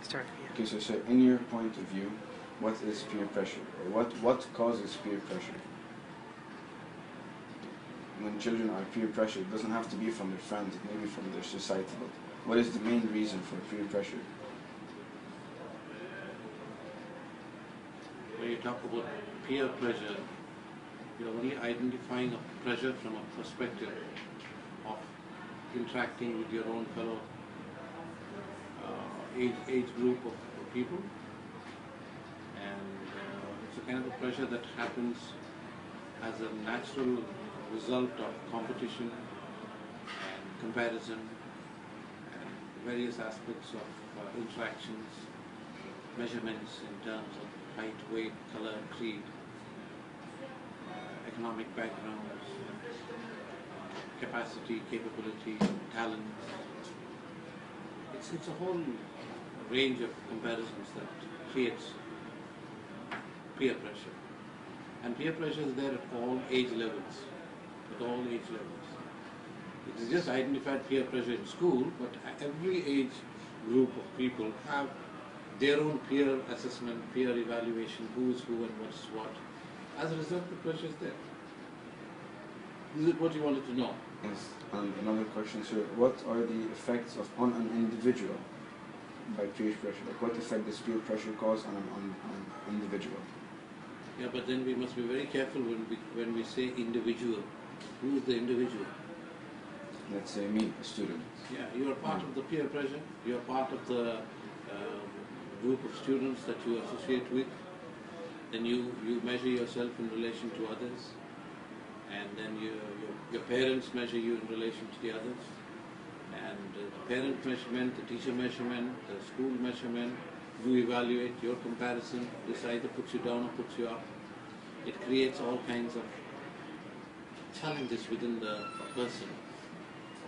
start. Yeah. Okay, so in your point of view, what is peer pressure? Or what causes peer pressure? When children are peer pressured, it doesn't have to be from their friends, it may be from their society, but what is the main reason for peer pressure? When you talk about peer pressure, you're only identifying a pressure from a perspective of interacting with your own fellow age group of people, and it's a kind of a pressure that happens as a natural result of competition and comparison and various aspects of interactions, measurements in terms of height, weight, color, creed, economic backgrounds, capacity, capability, talent. It's a whole range of comparisons that creates peer pressure. And peer pressure is there at all age levels. At all age levels. It is just identified peer pressure in school, but every age group of people have their own peer assessment, peer evaluation, who is who and what's what. As a result, the pressure is there. Is it what you wanted to know? Yes. And another question, sir. What are the effects on an individual by peer pressure? Like what effect does peer pressure cause on an individual? Yeah, but then we must be very careful when we say individual. Who is the individual? Let's say me, a student. Yeah, you are part of the peer pressure. You are part of the group of students that you associate with. Then you measure yourself in relation to others. And then your parents measure you in relation to the others. And the parent measurement, the teacher measurement, the school measurement, you evaluate your comparison. This either puts you down or puts you up. It creates all kinds of challenges within the person.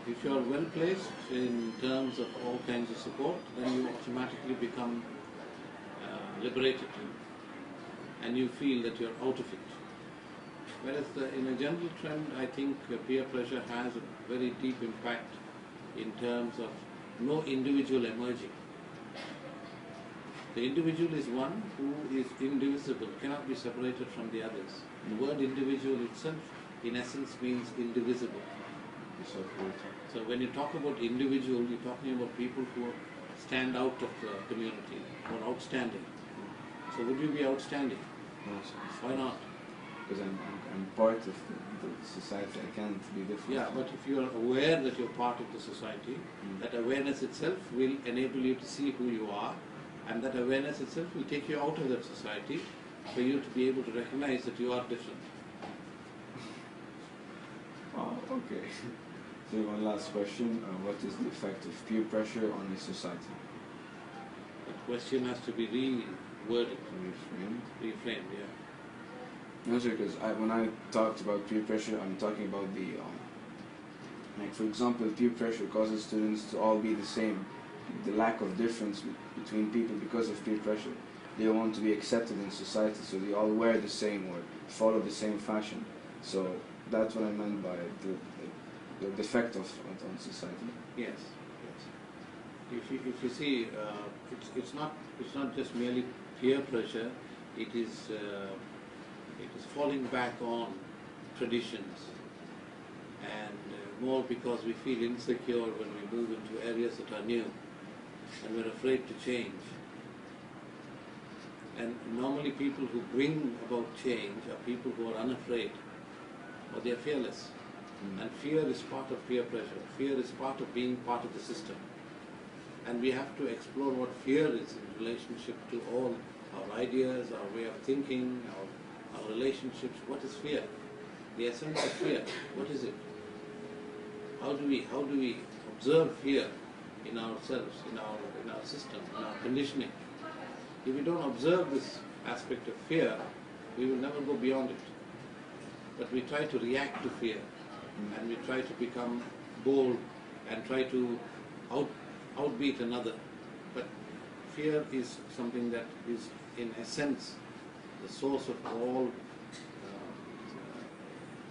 If you are well placed in terms of all kinds of support, then you automatically become liberated and you feel that you are out of it. Whereas in a general trend, I think peer pressure has a very deep impact in terms of no individual emerging. The individual is one who is indivisible, cannot be separated from the others. The word individual itself, in essence, means indivisible. So when you talk about individual, you're talking about people who stand out of the community, who are outstanding. So would you be outstanding? No, sir. Why not? Because I'm part of the society, I can't be different. Yeah, but if you are aware that you're part of the society, that awareness itself will enable you to see who you are, and that awareness itself will take you out of that society for you to be able to recognize that you are different. Oh, okay. So one last question, what is the effect of peer pressure on a society? The question has to be reworded, reframed, yeah. No, sir, because when I talked about peer pressure, I'm talking about the, like for example, peer pressure causes students to all be the same. The lack of difference between people because of peer pressure. They want to be accepted in society, so they all wear the same or follow the same fashion. So that's what I meant by the effect on society. Yes, yes. If you see, it's not just merely peer pressure. It is falling back on traditions, and more because we feel insecure when we move into areas that are new, and we're afraid to change. And normally people who bring about change are people who are unafraid, or they are fearless. And fear is part of peer pressure. Fear is part of being part of the system. And we have to explore what fear is in relationship to all our ideas, our way of thinking, our relationships. What is fear? The essence of fear, what is it? How do we observe fear in ourselves, in our system, in our conditioning? If we don't observe this aspect of fear, we will never go beyond it. But we try to react to fear, and we try to become bold and try to outbeat another. But fear is something that is in essence the source of all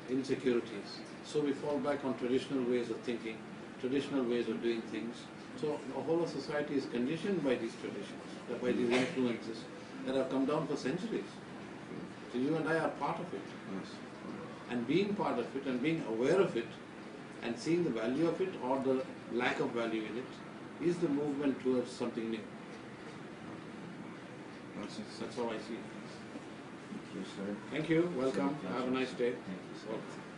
insecurities. So we fall back on traditional ways of thinking, traditional ways of doing things, So the whole of society is conditioned by these traditions, by these influences that have come down for centuries. So you and I are part of it. Yes. And being part of it and being aware of it and seeing the value of it or the lack of value in it is the movement towards something new. That's how I see it. Thank you, sir. Thank you. Welcome. Thank you. Have a nice day. Thank you, sir.